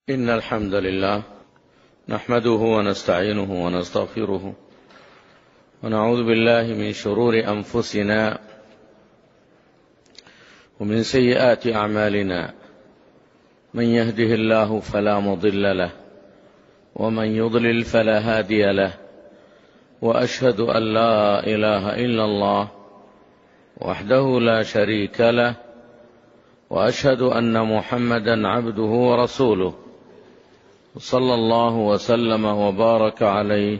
إن الحمد لله نحمده ونستعينه ونستغفره ونعوذ بالله من شرور أنفسنا ومن سيئات أعمالنا، من يهده الله فلا مضل له ومن يضلل فلا هادي له، وأشهد أن لا إله إلا الله وحده لا شريك له، وأشهد أن محمدا عبده ورسوله، صلى الله وسلم وبارك عليه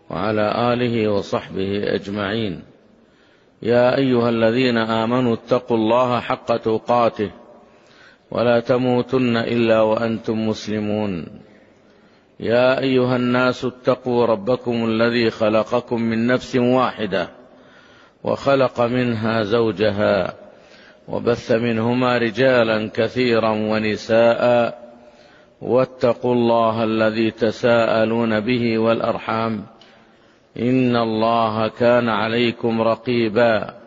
وعلى آله وصحبه أجمعين. يا أيها الذين آمنوا اتقوا الله حق تقاته ولا تموتن إلا وأنتم مسلمون. يا أيها الناس اتقوا ربكم الذي خلقكم من نفس واحدة وخلق منها زوجها وبث منهما رجالا كثيرا ونساء، واتقوا الله الذي تساءلون به والأرحام، إن الله كان عليكم رقيبا.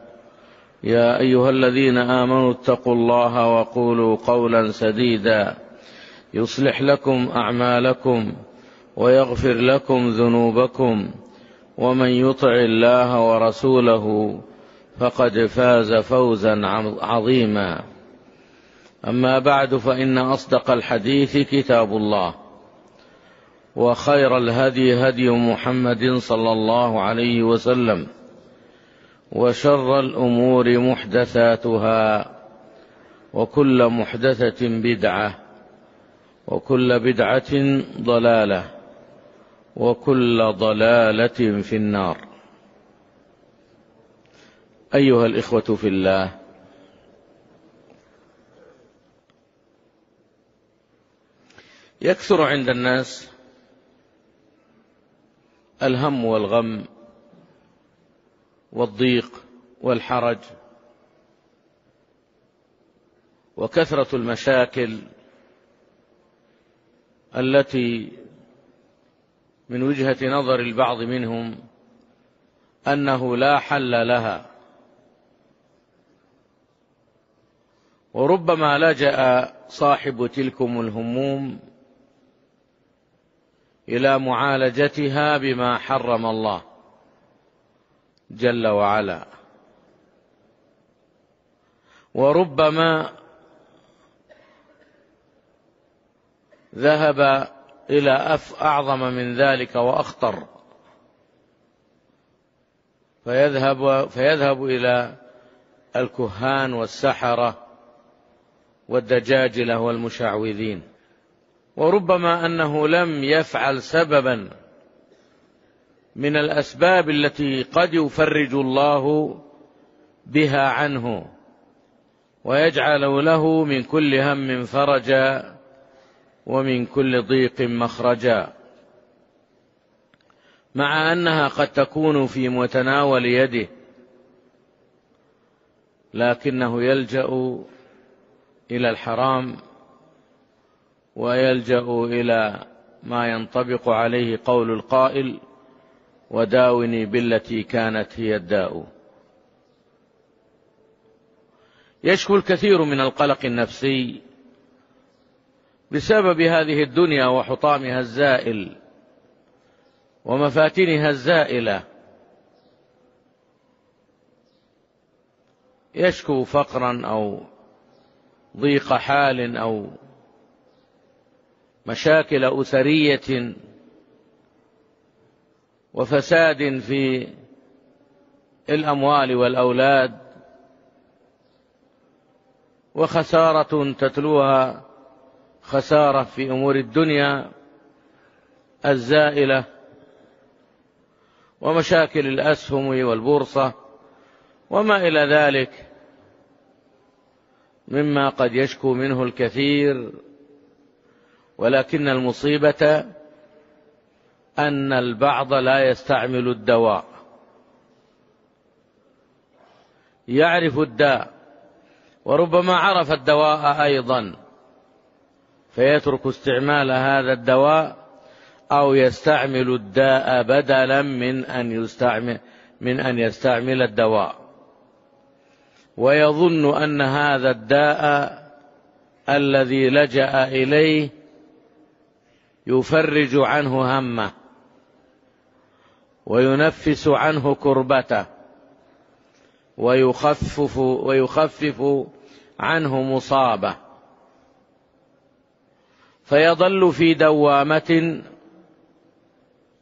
يا أيها الذين آمنوا اتقوا الله وقولوا قولا سديدا يصلح لكم أعمالكم ويغفر لكم ذنوبكم، ومن يطع الله ورسوله فقد فاز فوزا عظيما. أما بعد، فإن أصدق الحديث كتاب الله، وخير الهدي هدي محمد صلى الله عليه وسلم، وشر الأمور محدثاتها، وكل محدثة بدعة، وكل بدعة ضلالة، وكل ضلالة في النار. أيها الإخوة في الله، يكثر عند الناس الهم والغم والضيق والحرج وكثرة المشاكل التي من وجهة نظر البعض منهم أنه لا حل لها، وربما لجأ صاحب تلكم الهموم إلى معالجتها بما حرم الله جل وعلا، وربما ذهب إلى أعظم من ذلك وأخطر، فيذهب إلى الكهان والسحرة والدجاجلة والمشعوذين، وربما أنه لم يفعل سببا من الأسباب التي قد يفرج الله بها عنه ويجعل له من كل هم فرجا ومن كل ضيق مخرجا، مع أنها قد تكون في متناول يده، لكنه يلجأ إلى الحرام ويلجأ إلى ما ينطبق عليه قول القائل: وداوني بالتي كانت هي الداء. يشكو الكثير من القلق النفسي بسبب هذه الدنيا وحطامها الزائل ومفاتنها الزائلة، يشكو فقرا أو ضيق حال أو مشاكل أسرية وفساد في الأموال والأولاد وخسارة تتلوها خسارة في أمور الدنيا الزائلة ومشاكل الأسهم والبورصة وما إلى ذلك مما قد يشكو منه الكثير. ولكن المصيبة أن البعض لا يستعمل الدواء، يعرف الداء وربما عرف الدواء أيضا، فيترك استعمال هذا الدواء أو يستعمل الداء بدلا من أن يستعمل الدواء، ويظن أن هذا الداء الذي لجأ إليه يفرج عنه همه وينفس عنه كربته ويخفف عنه مصابه، فيظل في دوامة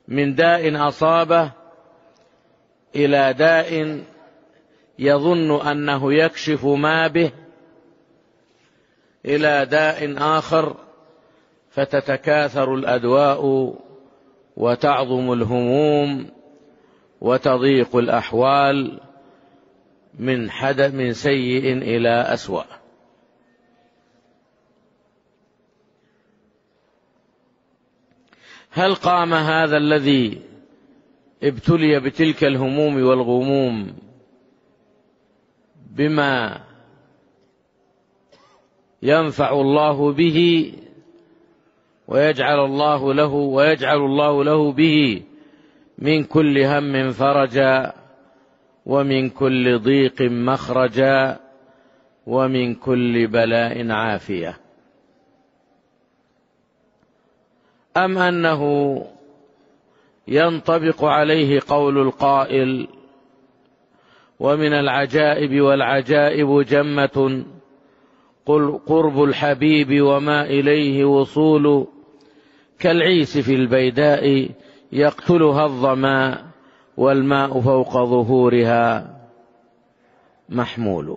من داء أصابه إلى داء يظن أنه يكشف ما به، إلى داء آخر، فتتكاثر الأدواء وتعظم الهموم وتضيق الأحوال من سيء إلى أسوأ. هل قام هذا الذي ابتلي بتلك الهموم والغموم بما ينفع الله به ويجعل الله له به من كل هم فرجا ومن كل ضيق مخرجا ومن كل بلاء عافية، أم أنه ينطبق عليه قول القائل: ومن العجائب والعجائب جمة قرب الحبيب وما إليه وصول، كالعيس في البيداء يقتلها الظما والماء فوق ظهورها محمول.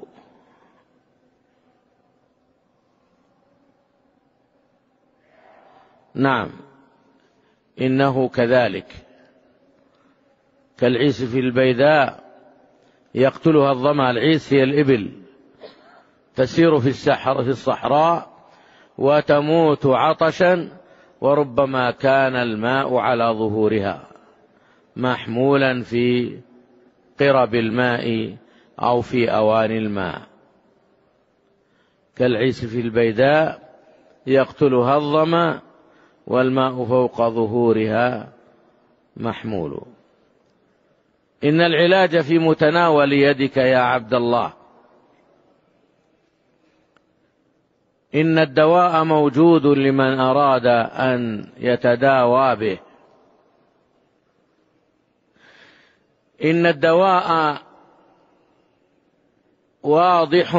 نعم، إنه كذلك، كالعيس في البيداء يقتلها الظما. العيس هي الإبل تسير في الصحراء وتموت عطشا، وربما كان الماء على ظهورها محمولا في قرب الماء أو في أواني الماء. كالعيس في البيداء يقتلها الظما والماء فوق ظهورها محمول. إن العلاج في متناول يدك يا عبد الله، إن الدواء موجود لمن أراد أن يتداوى به. إن الدواء واضح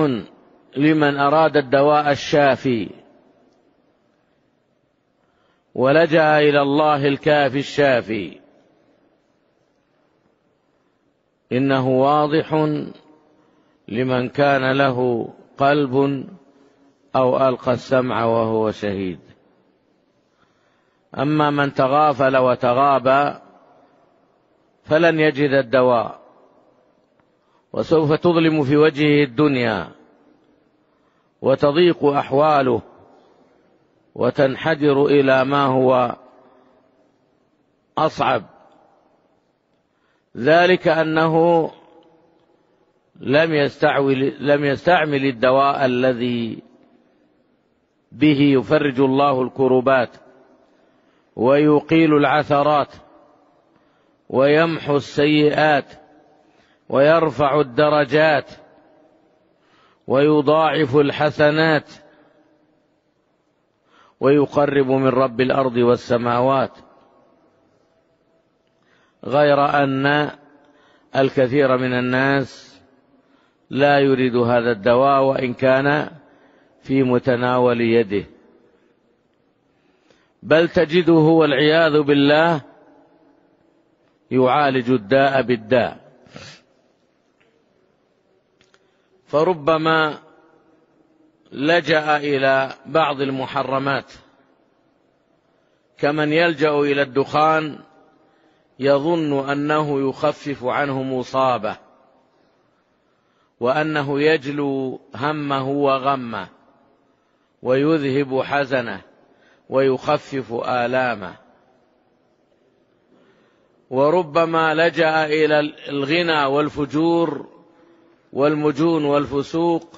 لمن أراد الدواء الشافي ولجأ إلى الله الكافي الشافي. إنه واضح لمن كان له قلب أو ألقى السمع وهو شهيد. أما من تغافل وتغابى فلن يجد الدواء، وسوف تظلم في وجهه الدنيا وتضيق أحواله وتنحدر إلى ما هو أصعب، ذلك أنه لم يستعمل الدواء الذي به يفرج الله الكربات ويقيل العثرات ويمحو السيئات ويرفع الدرجات ويضاعف الحسنات ويقرب من رب الأرض والسماوات، غير أن الكثير من الناس لا يريد هذا الدواء وإن كان في متناول يده، بل تجده والعياذ بالله يعالج الداء بالداء. فربما لجأ إلى بعض المحرمات، كمن يلجأ إلى الدخان يظن أنه يخفف عنه مصابه وأنه يجلو همه وغمه ويذهب حزنه ويخفف آلامه. وربما لجأ إلى الغنى والفجور والمجون والفسوق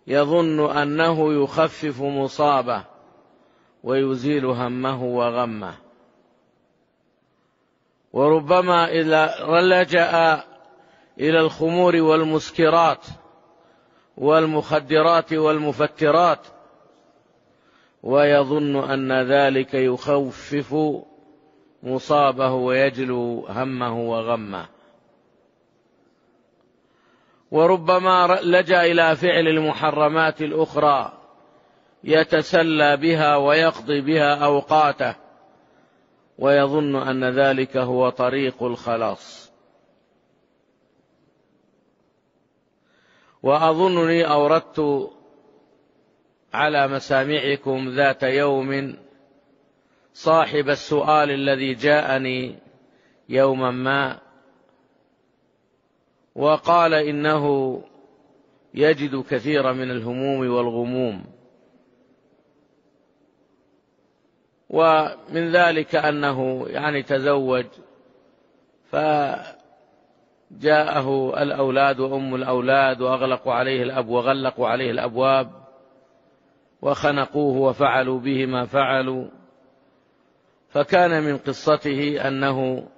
يظن أنه يخفف مصابه ويزيل همه وغمه. وربما لجأ إلى الخمور والمسكرات والمخدرات والمفترات ويظن أن ذلك يخفف مصابه ويجلو همه وغمه. وربما لجأ إلى فعل المحرمات الأخرى يتسلى بها ويقضي بها أوقاته، ويظن أن ذلك هو طريق الخلاص. وأظنني أوردت على مسامعكم ذات يوم صاحب السؤال الذي جاءني يوما ما وقال إنه يجد كثير من الهموم والغموم، ومن ذلك أنه تزوج فجاءه الأولاد وأم الأولاد وغلقوا عليه الأبواب وخنقوه وفعلوا به ما فعلوا. فكان من قصته أنه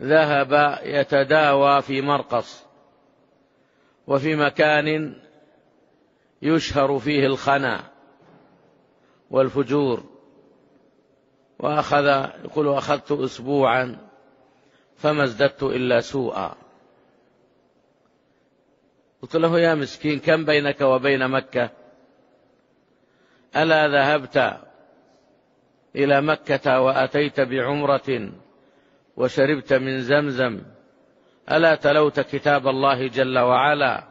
ذهب يتداوى في مرقص وفي مكان يشهر فيه الخنا والفجور، يقول أخذت أسبوعا فما ازددت إلا سوءا. قلت له يا مسكين كم بينك وبين مكة؟ ألا ذهبت إلى مكة وأتيت بعمرة وشربت من زمزم؟ ألا تلوت كتاب الله جل وعلا؟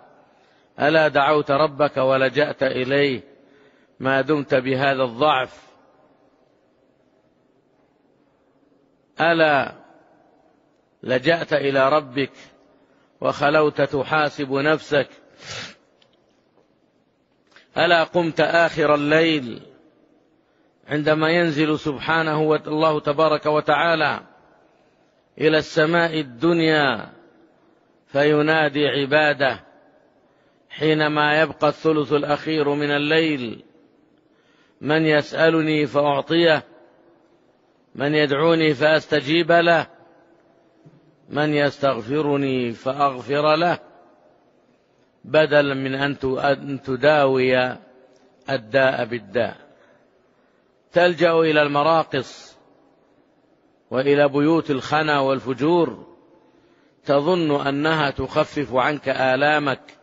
ألا دعوت ربك ولجأت إليه ما دمت بهذا الضعف؟ ألا لجأت إلى ربك وخلوت تحاسب نفسك؟ ألا قمت آخر الليل عندما ينزل سبحانه الله تبارك وتعالى إلى السماء الدنيا فينادي عباده حينما يبقى الثلث الأخير من الليل: من يسألني فأعطيه، من يدعوني فأستجيب له، من يستغفرني فأغفر له، بدلا من أن تداوي الداء بالداء. تلجأ إلى المراقص وإلى بيوت الخنا والفجور تظن أنها تخفف عنك آلامك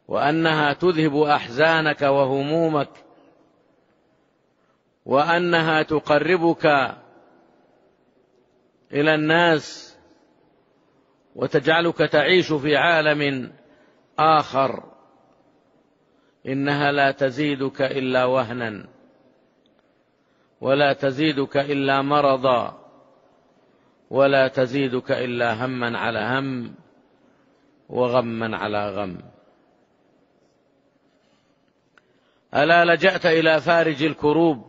وأنها تذهب أحزانك وهمومك وأنها تقربك إلى الناس وتجعلك تعيش في عالم آخر. إنها لا تزيدك إلا وهنا ولا تزيدك إلا مرضا ولا تزيدك إلا هما على هم وغما على غم. ألا لجأت إلى فارج الكروب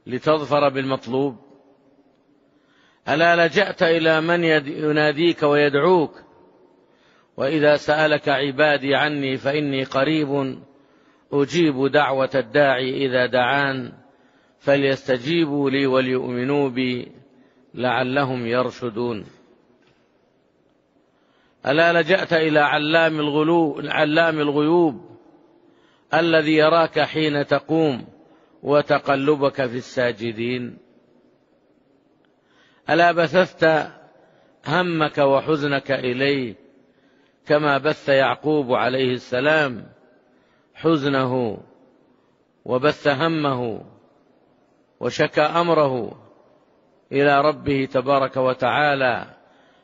لتظفر بالمطلوب؟ ألا لجأت إلى من يناديك ويدعوك: وإذا سألك عبادي عني فإني قريب أجيب دعوة الداعي إذا دعان فليستجيبوا لي وليؤمنوا بي لعلهم يرشدون. ألا لجأت إلى علام الغيوب الذي يراك حين تقوم وتقلبك في الساجدين؟ ألا بثثت همك وحزنك إليه كما بث يعقوب عليه السلام حزنه وبث همه وشكى أمره إلى ربه تبارك وتعالى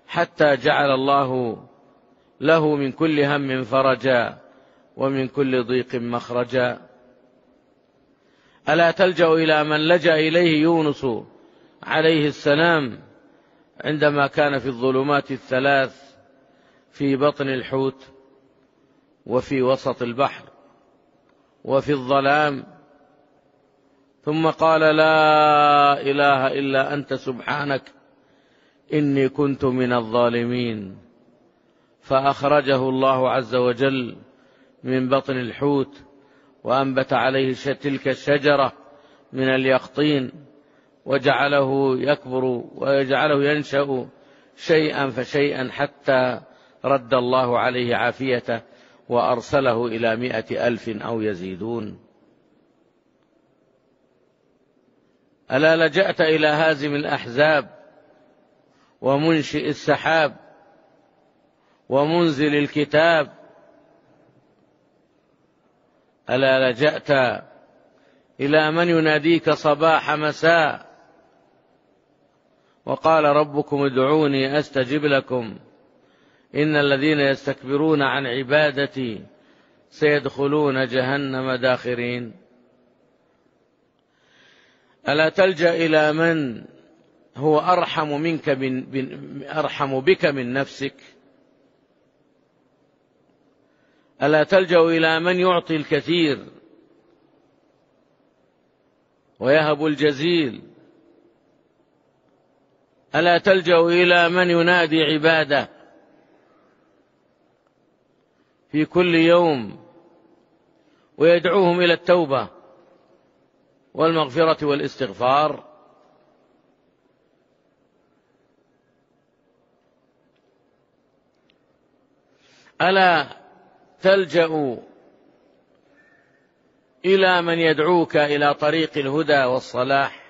حتى جعل الله له من كل هم فرجا ومن كل ضيق مخرجا؟ ألا تلجأ إلى من لجأ إليه يونس عليه السلام عندما كان في الظلمات الثلاث في بطن الحوت وفي وسط البحر وفي الظلام، ثم قال: لا إله إلا أنت سبحانك إني كنت من الظالمين، فأخرجه الله عز وجل من بطن الحوت وأنبت عليه تلك الشجرة من اليقطين وجعله يكبر ويجعله ينشأ شيئا فشيئا حتى رد الله عليه عافيته وأرسله إلى 100,000 أو يزيدون. ألا لجأت إلى هازم الأحزاب ومنشئ السحاب ومنزل الكتاب؟ ألا لجأت إلى من يناديك صباح مساء وقال ربكم ادعوني أستجب لكم إن الذين يستكبرون عن عبادتي سيدخلون جهنم داخرين؟ ألا تلجأ إلى من هو أرحم بك من نفسك؟ ألا تلجأ إلى من يعطي الكثير ويهب الجزيل؟ ألا تلجأ إلى من ينادي عباده في كل يوم ويدعوهم إلى التوبة والمغفرة والاستغفار؟ ألا تلجأ إلى من يدعوك إلى طريق الهدى والصلاح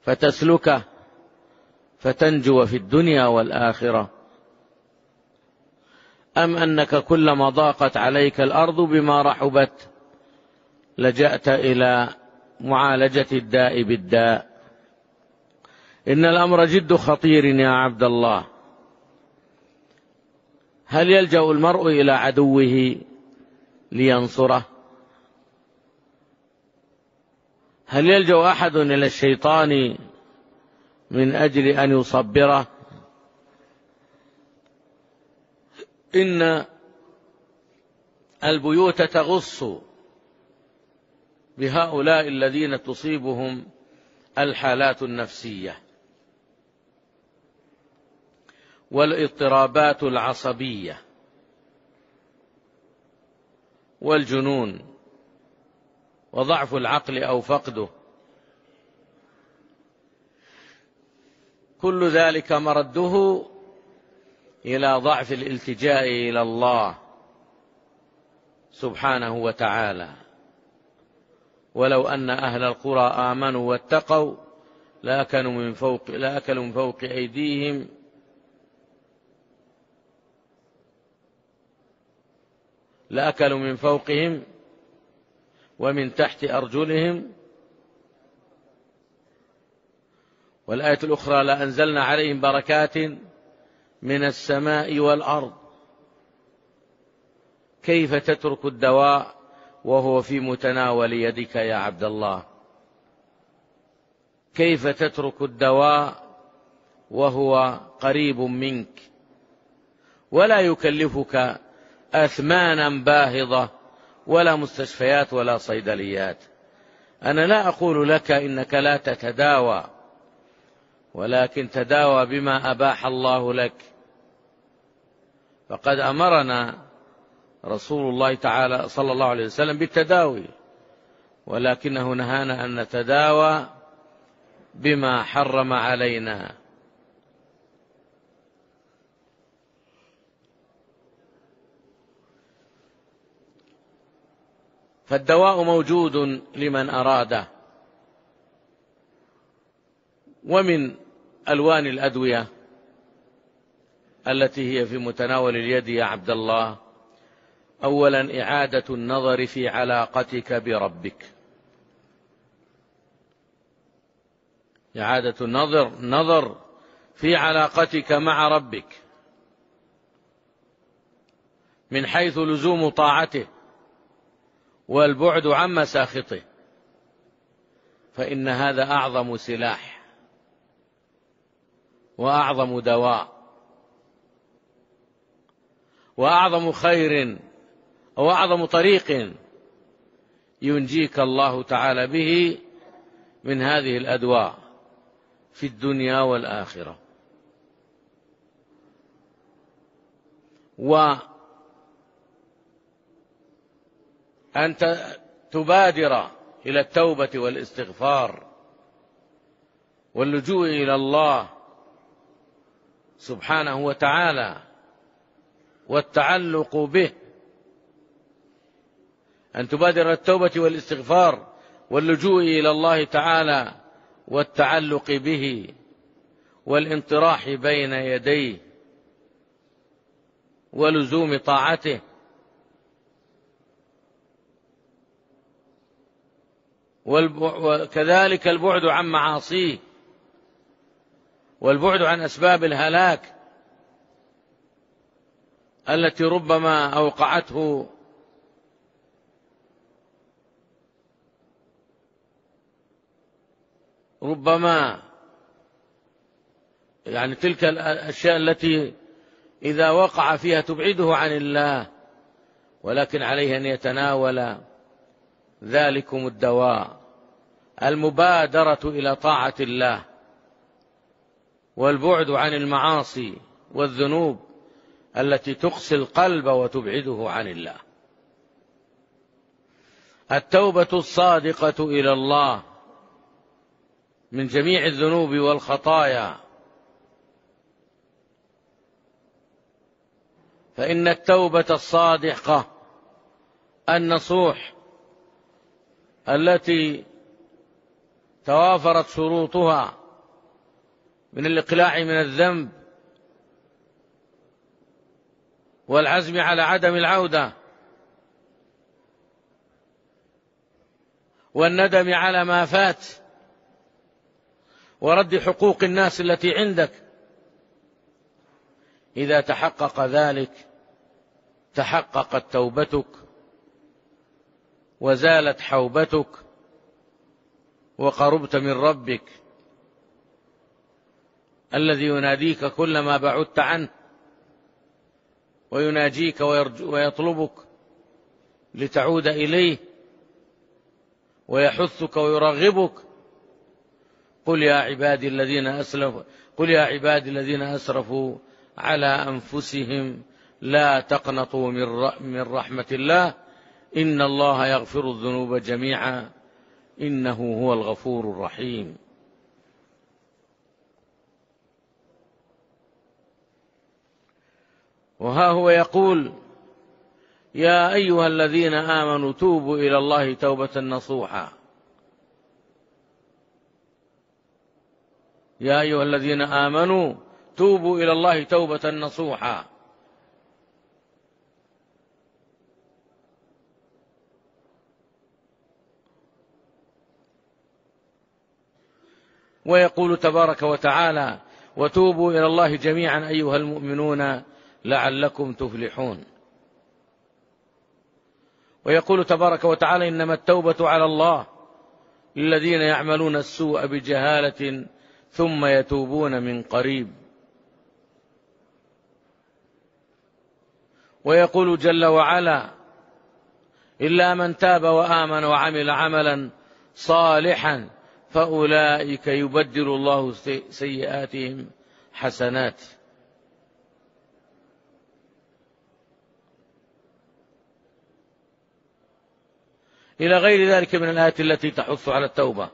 فتسلكه فتنجو في الدنيا والآخرة؟ أم أنك كلما ضاقت عليك الأرض بما رحبت لجأت إلى معالجة الداء بالداء؟ إن الأمر جد خطير يا عبد الله. هل يلجأ المرء إلى عدوه لينصره؟ هل يلجأ أحد إلى الشيطان من أجل أن يصبره؟ إن البيوت تغص بهؤلاء الذين تصيبهم الحالات النفسية والاضطرابات العصبية والجنون وضعف العقل أو فقده. كل ذلك مرده إلى ضعف الالتجاء إلى الله سبحانه وتعالى. ولو أن أهل القرى آمنوا واتقوا لأكلوا من فوق أيديهم لأكلوا من فوقهم ومن تحت أرجلهم. والآية الأخرى لأنزلنا عليهم بركات من السماء والأرض. كيف تترك الدواء وهو في متناول يدك يا عبد الله؟ كيف تترك الدواء وهو قريب منك ولا يكلفك أثمانا باهظة ولا مستشفيات ولا صيدليات؟ أنا لا أقول لك إنك لا تتداوى، ولكن تداوى بما أباح الله لك. فقد أمرنا رسول الله تعالى صلى الله عليه وسلم بالتداوي، ولكنه نهانا أن نتداوى بما حرم علينا. فالدواء موجود لمن أراده. ومن ألوان الأدوية التي هي في متناول اليد يا عبد الله: أولا إعادة النظر في علاقتك بربك، إعادة النظر في علاقتك مع ربك من حيث لزوم طاعته والبعد عن مساخطه، فإن هذا أعظم سلاح وأعظم دواء وأعظم خير أو أعظم طريق ينجيك الله تعالى به من هذه الأدواء في الدنيا والآخرة. وأن تبادر إلى التوبة والاستغفار واللجوء إلى الله سبحانه وتعالى والتعلق به أن تبادر التوبة والاستغفار واللجوء إلى الله تعالى والتعلق به والانطراح بين يديه ولزوم طاعته، وكذلك البعد عن معاصيه والبعد عن أسباب الهلاك التي ربما أوقعته تلك الأشياء التي إذا وقع فيها تبعده عن الله، ولكن عليه أن يتناول ذلكم الدواء، المبادرة إلى طاعة الله والبعد عن المعاصي والذنوب التي تقسي القلب وتبعده عن الله. التوبة الصادقة إلى الله من جميع الذنوب والخطايا، فإن التوبة الصادقة النصوح التي توافرت شروطها من الإقلاع من الذنب والعزم على عدم العودة والندم على ما فات ورد حقوق الناس التي عندك، إذا تحقق ذلك تحققت توبتك وزالت حوبتك وقربت من ربك الذي يناديك كلما بعدت عنه، ويناجيك ويطلبك لتعود إليه، ويحثك ويرغبك: قل يا عبادي الذين أسرفوا على أنفسهم لا تقنطوا من رحمة الله إن الله يغفر الذنوب جميعا إنه هو الغفور الرحيم. وها هو يقول: يا أيها الذين آمنوا توبوا إلى الله توبة نصوحا. يا أيها الذين آمنوا توبوا إلى الله توبة نصوحا. ويقول تبارك وتعالى: وتوبوا إلى الله جميعا أيها المؤمنون لعلكم تفلحون. ويقول تبارك وتعالى: إنما التوبة على الله للذين يعملون السوء بجهالة ثم يتوبون من قريب. ويقول جل وعلا: إلا من تاب وآمن وعمل عملا صالحا فأولئك يبدل الله سيئاتهم حسنات. إلى غير ذلك من الآيات التي تحث على التوبة.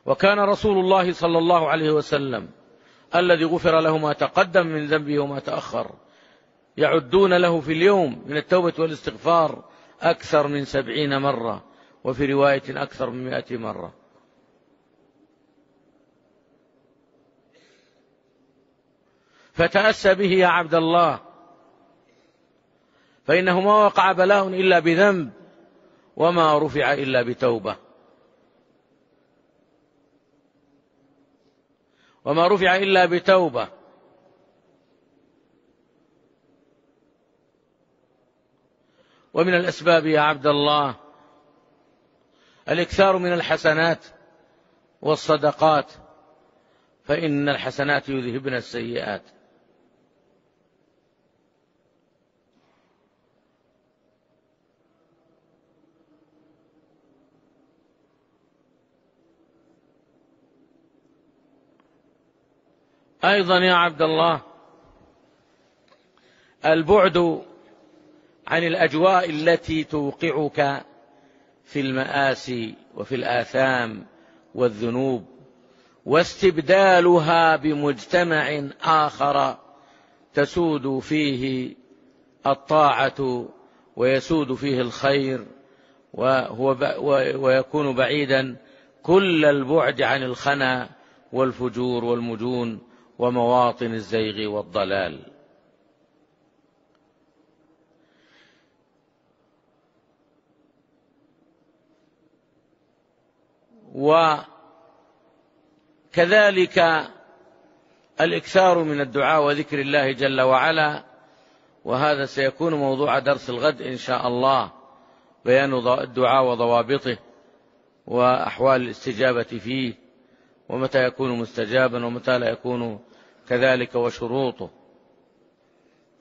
وكان رسول الله صلى الله عليه وسلم الذي غفر له ما تقدم من ذنبه وما تأخر يعدون له في اليوم من التوبة والاستغفار أكثر من 70 مرة، وفي رواية أكثر من 100 مرة. فتأسى به يا عبد الله، فإنه ما وقع بلاء إلا بذنب، وما رفع إلا بتوبة. وما رفع إلا بتوبة. ومن الأسباب يا عبد الله الإكثار من الحسنات والصدقات، فإن الحسنات يذهبن السيئات. أيضا يا عبد الله البعد عن الأجواء التي توقعك في المآسي وفي الآثام والذنوب، واستبدالها بمجتمع آخر تسود فيه الطاعة ويسود فيه الخير، ويكون بعيدا كل البعد عن الخنا والفجور والمجون ومواطن الزيغ والضلال. وكذلك الإكثار من الدعاء وذكر الله جل وعلا، وهذا سيكون موضوع درس الغد إن شاء الله، بيان الدعاء وضوابطه وأحوال الاستجابة فيه، ومتى يكون مستجابا ومتى لا يكون كذلك وشروطه.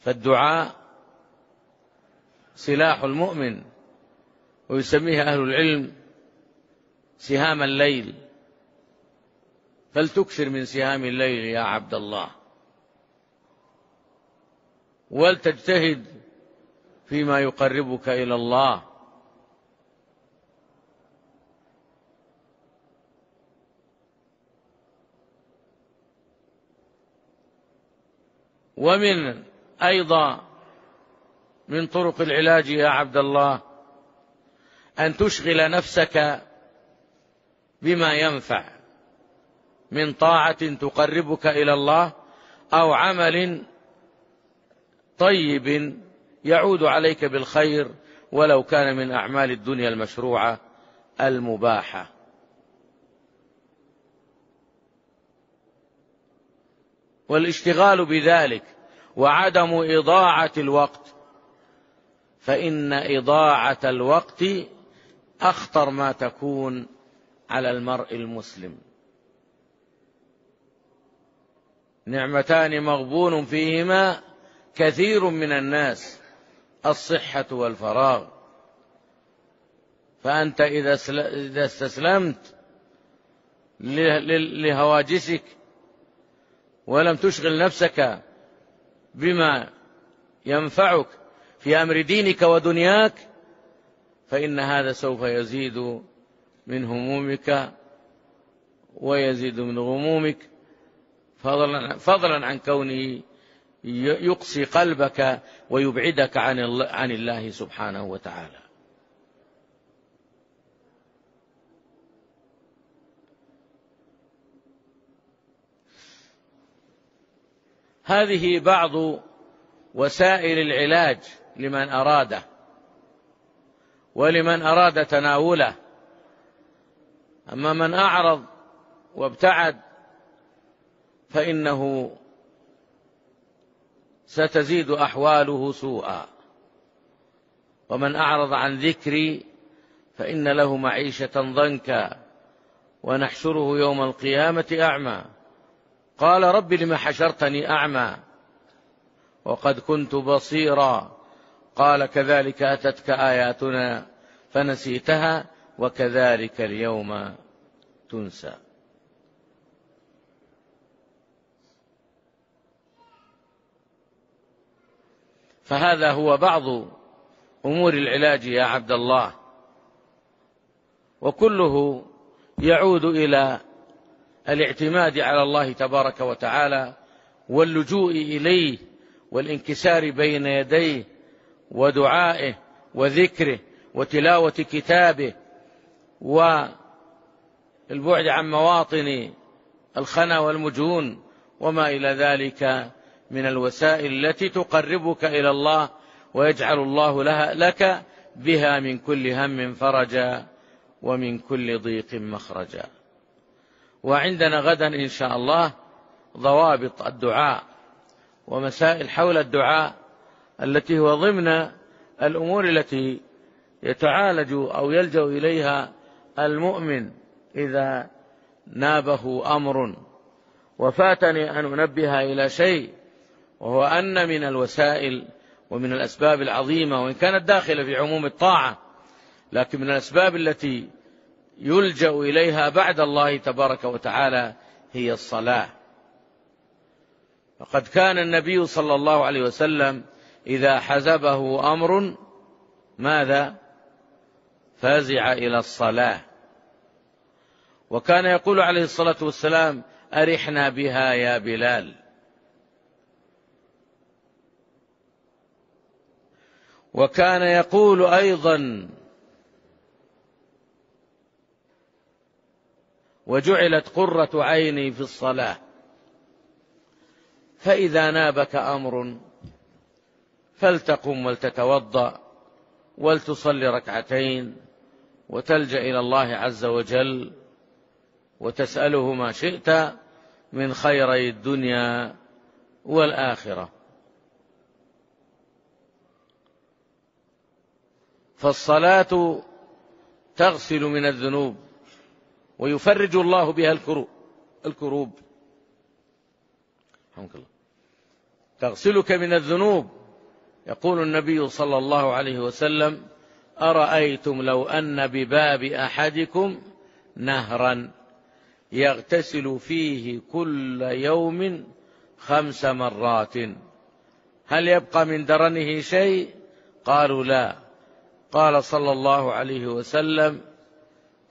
فالدعاء سلاح المؤمن، ويسميه أهل العلم سهام الليل، فلتكثر من سهام الليل يا عبد الله، ولتجتهد فيما يقربك إلى الله. ومن أيضا من طرق العلاج يا عبد الله أن تشغل نفسك بما ينفع من طاعة تقربك إلى الله، أو عمل طيب يعود عليك بالخير، ولو كان من أعمال الدنيا المشروعة المباحة. والاشتغال بذلك وعدم إضاعة الوقت، فإن إضاعة الوقت أخطر ما تكون على المرء المسلم. نعمتان مغبون فيهما كثير من الناس، الصحة والفراغ. فأنت إذا استسلمت لهواجسك ولم تشغل نفسك بما ينفعك في أمر دينك ودنياك، فإن هذا سوف يزيد من همومك ويزيد من غمومك، فضلا عن كونه يقسي قلبك ويبعدك عن الله سبحانه وتعالى. هذه بعض وسائل العلاج لمن أراده ولمن أراد تناوله. أما من أعرض وابتعد فإنه ستزيد أحواله سوءا. ومن أعرض عن ذكري فإن له معيشة ضنكا ونحشره يوم القيامة أعمى. قال رب لم حشرتني أعمى وقد كنت بصيرا. قال كذلك أتتك آياتنا فنسيتها وكذلك اليوم تنسى. فهذا هو بعض أمور العلاج يا عبد الله، وكله يعود إلى الاعتماد على الله تبارك وتعالى واللجوء إليه والانكسار بين يديه ودعائه وذكره وتلاوة كتابه، والبعد عن مواطن الخنا والمجون وما إلى ذلك من الوسائل التي تقربك إلى الله ويجعل الله لك بها من كل هم فرجا ومن كل ضيق مخرجا. وعندنا غدا إن شاء الله ضوابط الدعاء ومسائل حول الدعاء التي هو ضمن الأمور التي يتعالج أو يلجأ إليها المؤمن إذا نابه أمر. وفاتني أن أنبه إلى شيء، وهو أن من الوسائل ومن الأسباب العظيمة، وإن كانت داخلة في عموم الطاعة، لكن من الأسباب التي يلجأ إليها بعد الله تبارك وتعالى هي الصلاة. فقد كان النبي صلى الله عليه وسلم إذا حزبه أمر ماذا؟ فزع إلى الصلاة. وكان يقول عليه الصلاة والسلام أرحنا بها يا بلال. وكان يقول أيضا: وجعلت قرة عيني في الصلاة. فإذا نابك أمر فلتقم ولتتوضأ ولتصلي ركعتين وتلجأ إلى الله عز وجل وتسأله ما شئت من خيري الدنيا والآخرة. فالصلاة تغسل من الذنوب ويفرج الله بها الكروب. تغسلك من الذنوب. يقول النبي صلى الله عليه وسلم: أرأيتم لو أن بباب أحدكم نهرا يغتسل فيه كل يوم 5 مرات هل يبقى من درنه شيء؟ قالوا: لا. قال صلى الله عليه وسلم: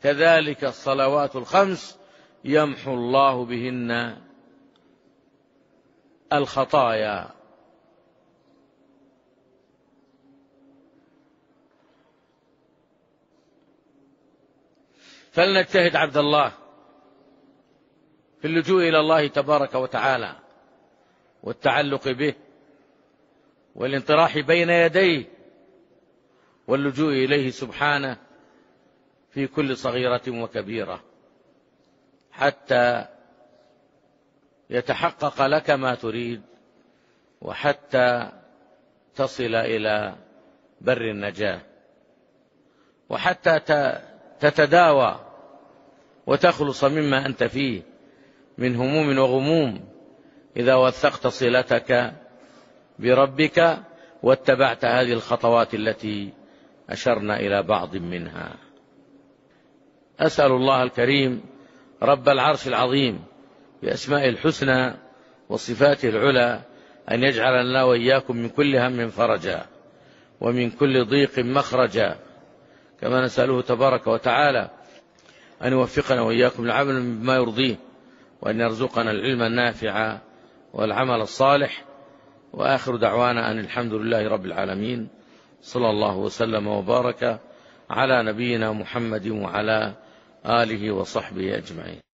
كذلك الصلوات الخمس يمحو الله بهن الخطايا. فلنجتهد عبد الله في اللجوء إلى الله تبارك وتعالى والتعلق به والانطراح بين يديه واللجوء إليه سبحانه في كل صغيرة وكبيرة حتى يتحقق لك ما تريد وحتى تصل إلى بر النجاة وحتى تتداوى وتخلص مما أنت فيه من هموم وغموم إذا وثقت صلتك بربك واتبعت هذه الخطوات التي أشرنا إلى بعض منها. أسأل الله الكريم رب العرش العظيم بأسماء الحسنى وصفاته العلى أن يجعل لنا وإياكم من كل هم فرجا ومن كل ضيق مخرجا، كما نسأله تبارك وتعالى أن يوفقنا وإياكم للعمل بما يرضيه وأن يرزقنا العلم النافع والعمل الصالح. وآخر دعوانا أن الحمد لله رب العالمين، صلى الله وسلم وبارك على نبينا محمد وعلى آله وصحبه أجمعين.